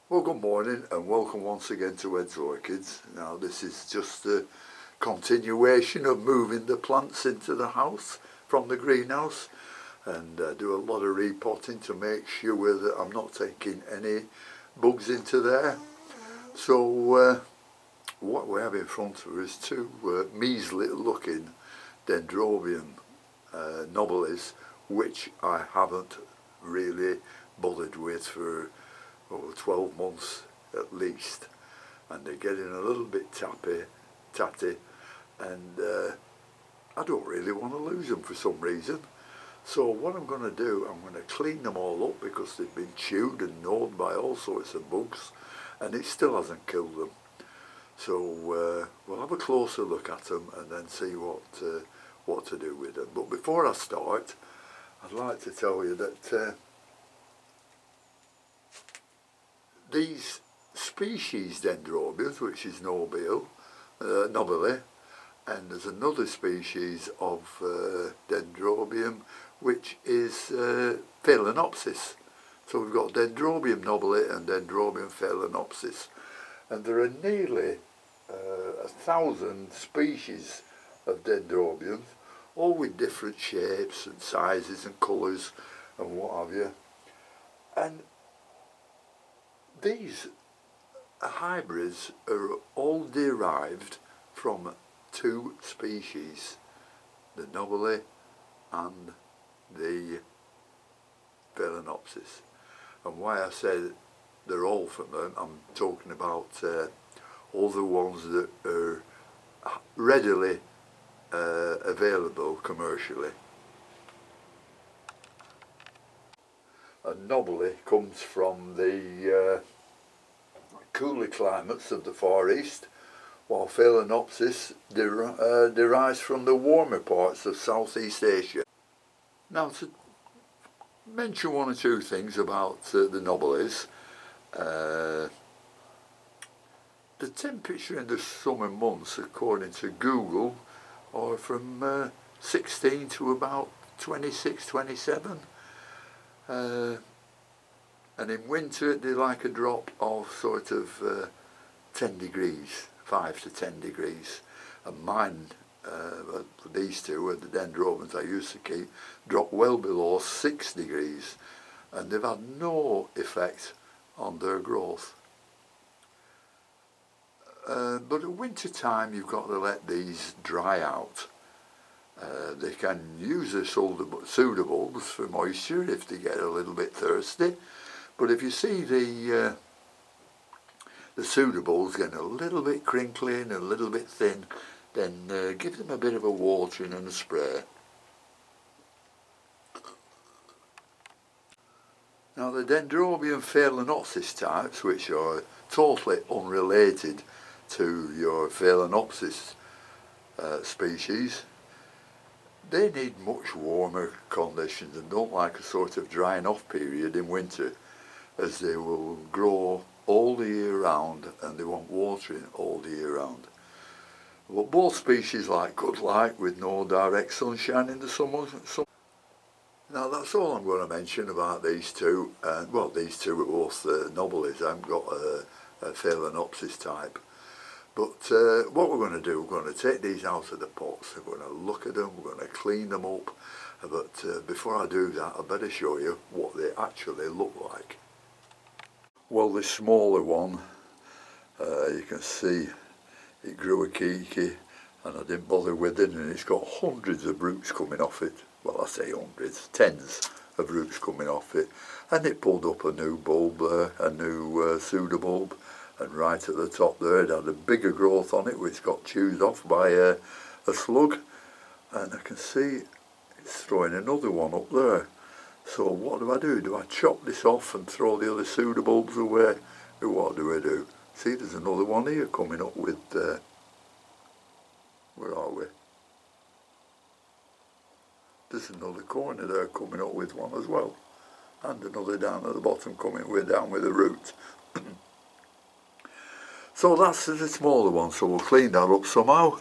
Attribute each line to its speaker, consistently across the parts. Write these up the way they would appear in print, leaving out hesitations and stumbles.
Speaker 1: Well, good morning and welcome once again to Ed's Orchids. Now this is just a continuation of moving the plants into the house from the greenhouse, and do a lot of repotting to make sure that I'm not taking any bugs into there. So what we have in front of us two measly looking Dendrobium Nobiles, which I haven't really bothered with for 12 months at least, and they're getting a little bit tatty, and I don't really want to lose them for some reason. So what I'm going to do, I'm going to clean them all up because they've been chewed and gnawed by all sorts of bugs, and it still hasn't killed them. So we'll have a closer look at them and then see what to do with them. But before I start, I'd like to tell you that these species Dendrobiums, which is Nobile, and there's another species of Dendrobium which is Phalaenopsis. So we've got Dendrobium nobile and Dendrobium Phalaenopsis, and there are nearly 1,000 species of Dendrobiums, all with different shapes and sizes and colours and what have you. And these hybrids are all derived from two species, the Nobile and the Phalaenopsis. And why I say they're all from them, I'm talking about all the ones that are readily available commercially. And Nobile comes from the cooler climates of the Far East, while Phalaenopsis derives from the warmer parts of Southeast Asia. Now, to mention one or two things about the Nobiles, the temperature in the summer months, according to Google, are from 16 to about 26, 27. And in winter they like a drop of sort of 10 degrees, 5 to 10 degrees. And mine, these two, the Dendrobiums I used to keep, drop well below 6 degrees, and they've had no effect on their growth. But at winter time you've got to let these dry out. They can use the pseudobulbs for moisture if they get a little bit thirsty, but if you see the pseudobulbs getting a little bit crinkly and a little bit thin, then give them a bit of a watering and a spray. Now the Dendrobium Phalaenopsis types, which are totally unrelated to your Phalaenopsis species, they need much warmer conditions and don't like a sort of drying off period in winter, as they will grow all the year round and they want watering all the year round. But both species like good light with no direct sunshine in the summer. Now that's all I'm going to mention about these two. Well, these two are both Nobiles. I haven't got a Phalaenopsis type. But what we're going to do, we're going to take these out of the pots, we're going to look at them, we're going to clean them up, but before I do that I better show you what they actually look like. Well, this smaller one, you can see it grew a kiki and I didn't bother with it, and it's got hundreds of roots coming off it. Well, I say hundreds, tens of roots coming off it, and it pulled up a new bulb there, a new pseudobulb. And right at the top there it had a bigger growth on it which got chewed off by a slug, and I can see it's throwing another one up there. So what do? Do I chop this off and throw the other pseudobulbs away? Or what do I do? See, there's another one here coming up with, where are we? There's another corner there coming up with one as well, and another down at the bottom coming down with a root. So that's the smaller one, so we'll clean that up somehow.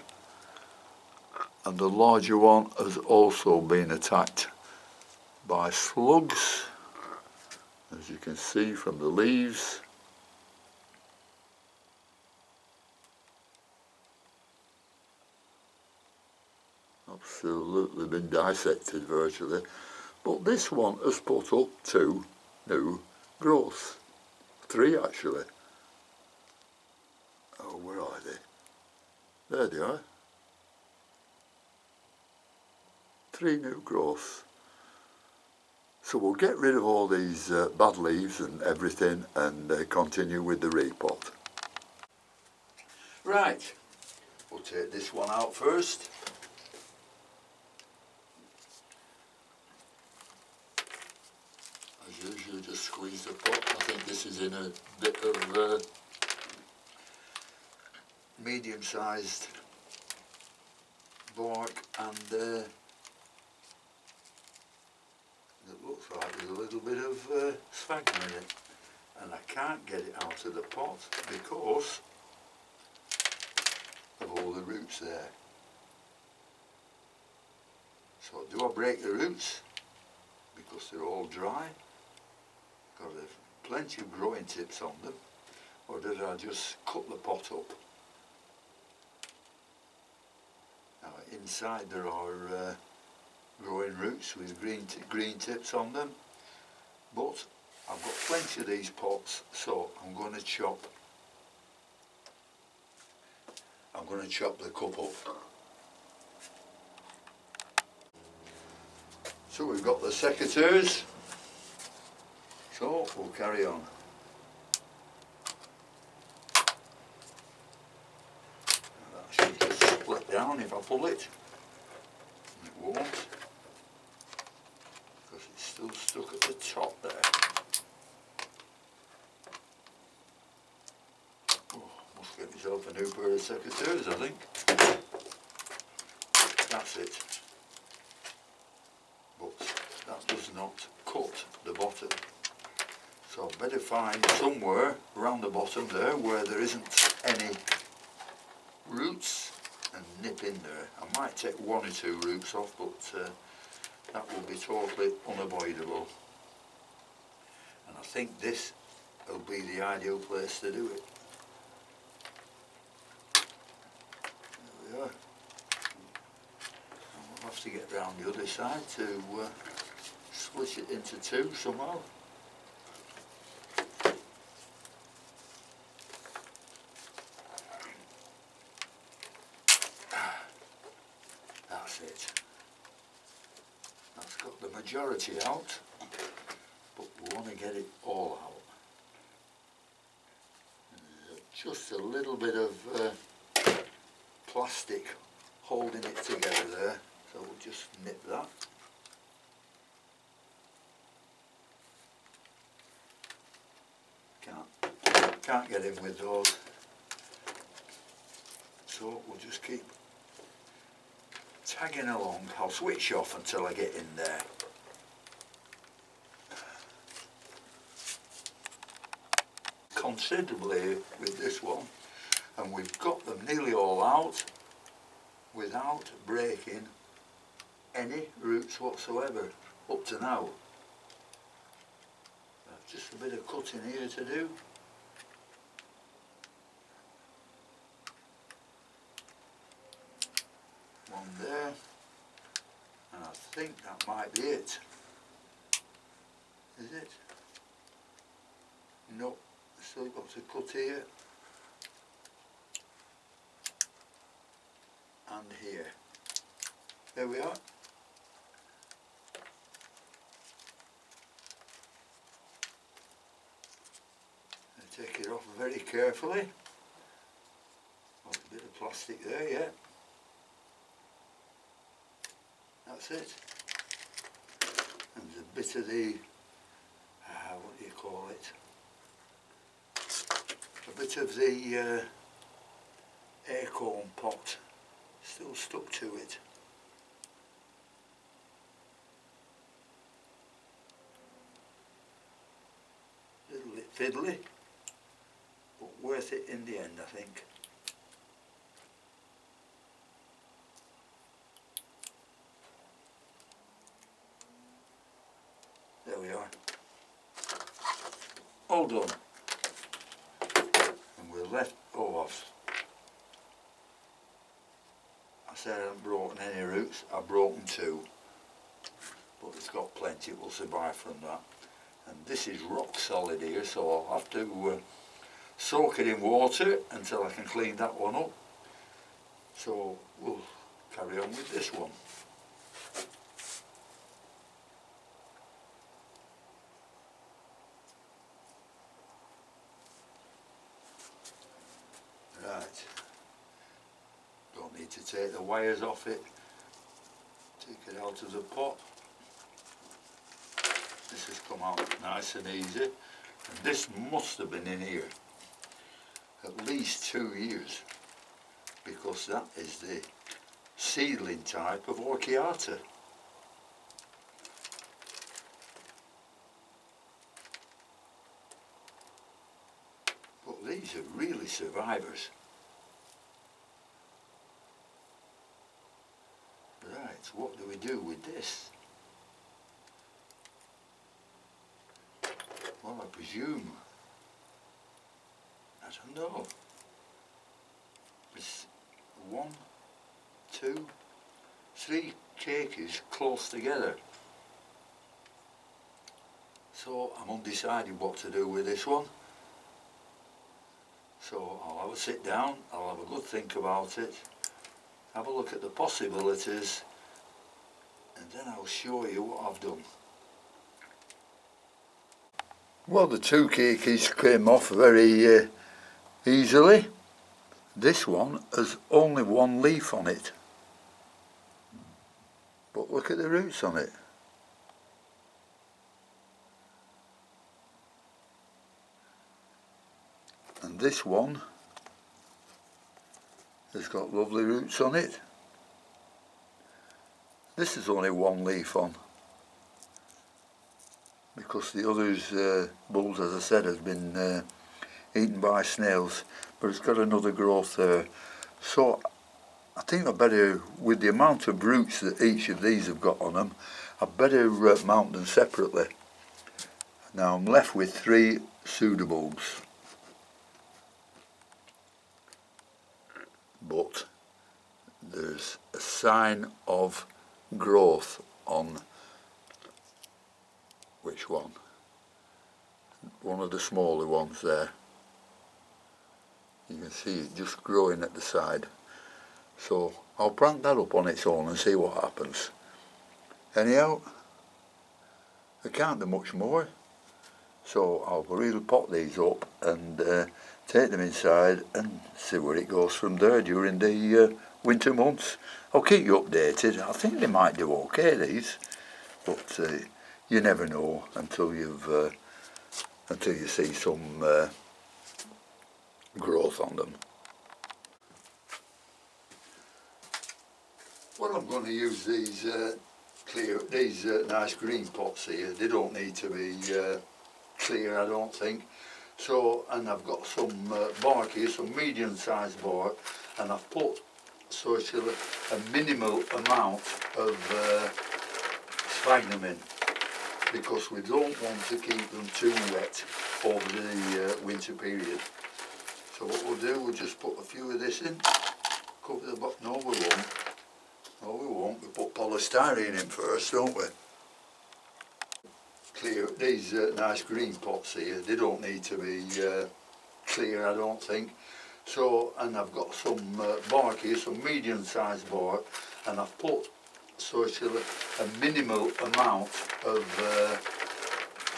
Speaker 1: And the larger one has also been attacked by slugs, as you can see from the leaves. absolutely been dissected virtually. But this one has put up 2 new growths. 3 actually. Oh, where are they? There they are. 3 new growths. So we'll get rid of all these bad leaves and everything and continue with the repot. Right, we'll take this one out first. As usual, just squeeze the pot. I think this is in a bit of medium-sized bark, and it looks like there's a little bit of sphagnum in it, and I can't get it out of the pot because of all the roots there. So do I break the roots because they're all dry? Got plenty of growing tips on them, or did I just cut the pot up? Now inside there are growing roots with green tips on them, but I've got plenty of these pots, so I'm going to chop the cup up. So we've got the secateurs, so we'll carry on. That should just split down if I pull it. It won't, because it's still stuck at the top there. Oh, must get myself a new pair of secateurs, I think. That's it. But that does not cut the bottom. So I'd better find somewhere around the bottom there where there isn't any roots and nip in there. I might take 1 or 2 roots off, but that will be totally unavoidable. And I think this will be the ideal place to do it. There we are. I'll have to get round the other side to split it into 2 somehow. That's it. That's got the majority out, but we want to get it all out. There's just a little bit of plastic holding it together there, so we'll just nip that. Can't get in with those, so we'll just keep tagging along. I'll switch off until I get in there. Considerably with this one, and we've got them nearly all out without breaking any roots whatsoever up to now. Just a bit of cutting here to do. One there, and I think that might be it. Is it? No, still got to cut here and here. There we are. Take it off very carefully. Oh, a bit of plastic there, yeah. That's it. And there's a bit of the, what do you call it? A bit of the acorn pot still stuck to it. A little bit fiddly, but worth it in the end, I think. There we are. All done. And we're left, I said I haven't broken any roots, I've broken 2. But it's got plenty, it will survive from that. And this is rock solid here, so I'll have to soak it in water until I can clean that one up. So we'll carry on with this one. Right, don't need to take the wires off it, take it out of the pot. This has come out nice and easy, and this must have been in here at least 2 years, because that is the seedling type of orchid. But these are really survivors. Right, what do we do with this? Well, I presume, I don't know, it's 1, 2, 3 cakeys close together. So I'm undecided what to do with this one. So I'll have a sit down, I'll have a good think about it, have a look at the possibilities, and then I'll show you what I've done. Well, the 2 cakeys came off very easily. This one has only 1 leaf on it, but look at the roots on it. And this one has got lovely roots on it. This is only 1 leaf on, because the others, bulbs, as I said, has been eaten by snails, but it's got another growth there. So I think I better, with the amount of roots that each of these have got on them, I better mount them separately. Now I'm left with 3 pseudobulbs, but there's a sign of growth on which one? One of the smaller ones there. You can see it just growing at the side. So I'll prank that up on its own and see what happens. Anyhow, I can't do much more, so I'll really pot these up and take them inside and see where it goes from there during the winter months. I'll keep you updated. I think they might do okay, these, but you never know until you see some growth on them. Well, I'm going to use these nice green pots here. They don't need to be clear, I don't think. So, and I've got some bark here, some medium-sized bark, and I've put sort of a minimal amount of sphagnum in, because we don't want to keep them too wet over the winter period. So what we'll do, we'll just put a few of this in, cover the bottom. No, we won't. No, we won't. We put polystyrene in first, don't we? Clear. These nice green pots here, they don't need to be clear, I don't think. So, and I've got some bark here, some medium-sized bark, and I've put sort of a minimal amount of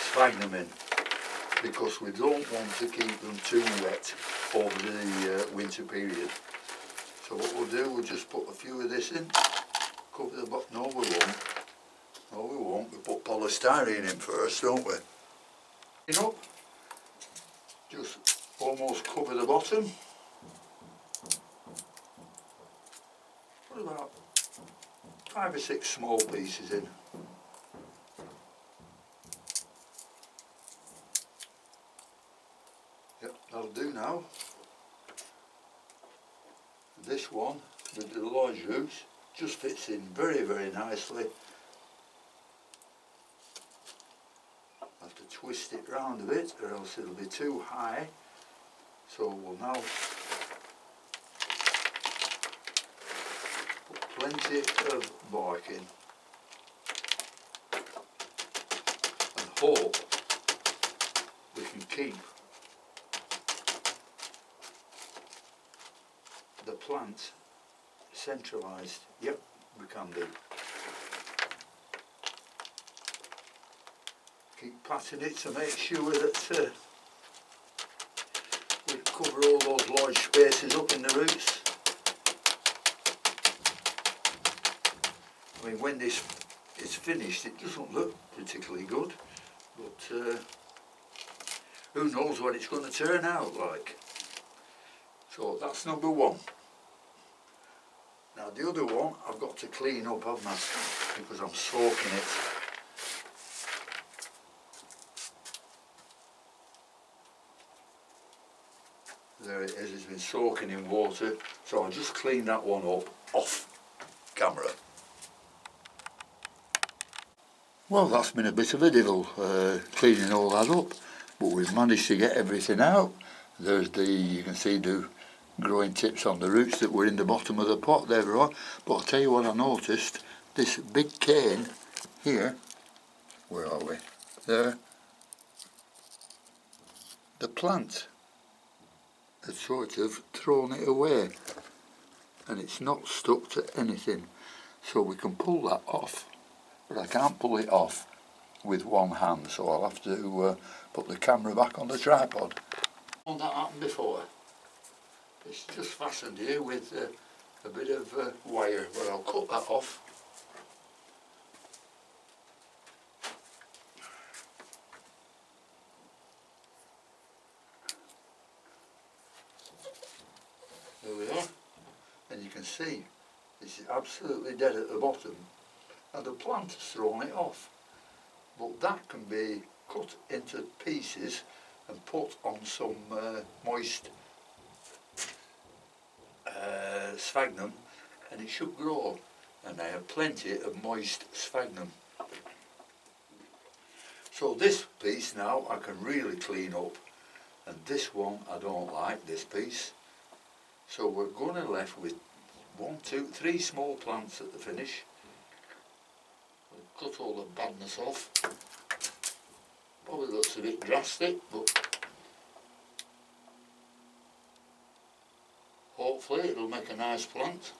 Speaker 1: sphagnum in, because we don't want to keep them too wet over the winter period. So what we'll do, we'll just put a few of this in, cover the bottom. No, we won't. No, we won't. We put polystyrene in first, don't we? You know, just almost cover the bottom. Put about 5 or 6 small pieces in. Yep, that'll do now. This one with the large roots just fits in very, very nicely. I have to twist it round a bit or else it'll be too high. So we'll now put plenty of barking and hope we can keep the plant centralised. Yep, we can do. Keep patting it to make sure that we cover all those large spaces up in the roots. I mean, when this is finished, it doesn't look particularly good, but who knows what it's going to turn out like. So that's number one. Now the other one I've got to clean up, haven't I? Because I'm soaking it. There it is, it's been soaking in water, so I'll just clean that one up off camera. Well, that's been a bit of a diddle, cleaning all that up, but we've managed to get everything out. There's you can see the growing tips on the roots that were in the bottom of the pot, there we are. But I'll tell you what I noticed, this big cane here, where are we? There. The plant had sort of thrown it away and it's not stuck to anything. So we can pull that off, but I can't pull it off with one hand, so I'll have to put the camera back on the tripod. Well, that happened before. It's just fastened here with a bit of wire, but I'll cut that off. There we are, and you can see this is absolutely dead at the bottom and the plant has thrown it off. But that can be cut into pieces and put on some moist sphagnum, and it should grow, and I have plenty of moist sphagnum. So this piece now I can really clean up, and this one I don't like, this piece. So we're going to left with 1, 2, 3 small plants at the finish. We'll cut all the badness off. Probably looks a bit drastic, but hopefully it'll make a nice plant.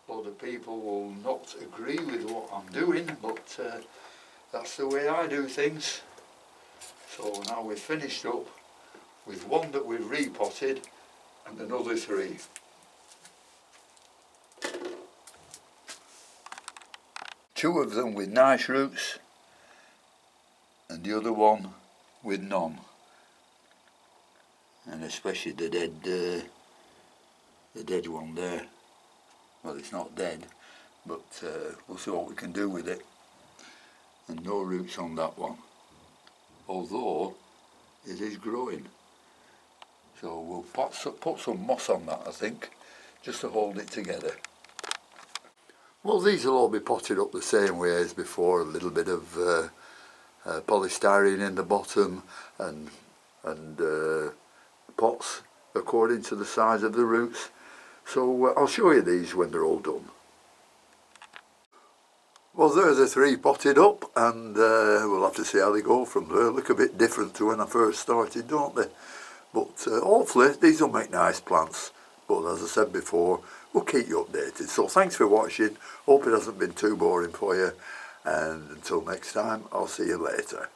Speaker 1: A lot of people will not agree with what I'm doing, but that's the way I do things. So now we've finished up with one that we've repotted and another 3. Two of them with nice roots and the other one with none. And especially the dead one there. Well, it's not dead, but we'll see what we can do with it. And no roots on that one, although it is growing. So we'll put some moss on that, I think, just to hold it together. Well, these will all be potted up the same way as before, a little bit of polystyrene in the bottom and pots according to the size of the roots. So I'll show you these when they're all done. Well, there are the 3 potted up, and we'll have to see how they go from there. Look a bit different to when I first started, don't they? But hopefully these will make nice plants. But as I said before, we'll keep you updated. So thanks for watching. Hope it hasn't been too boring for you. And until next time, I'll see you later.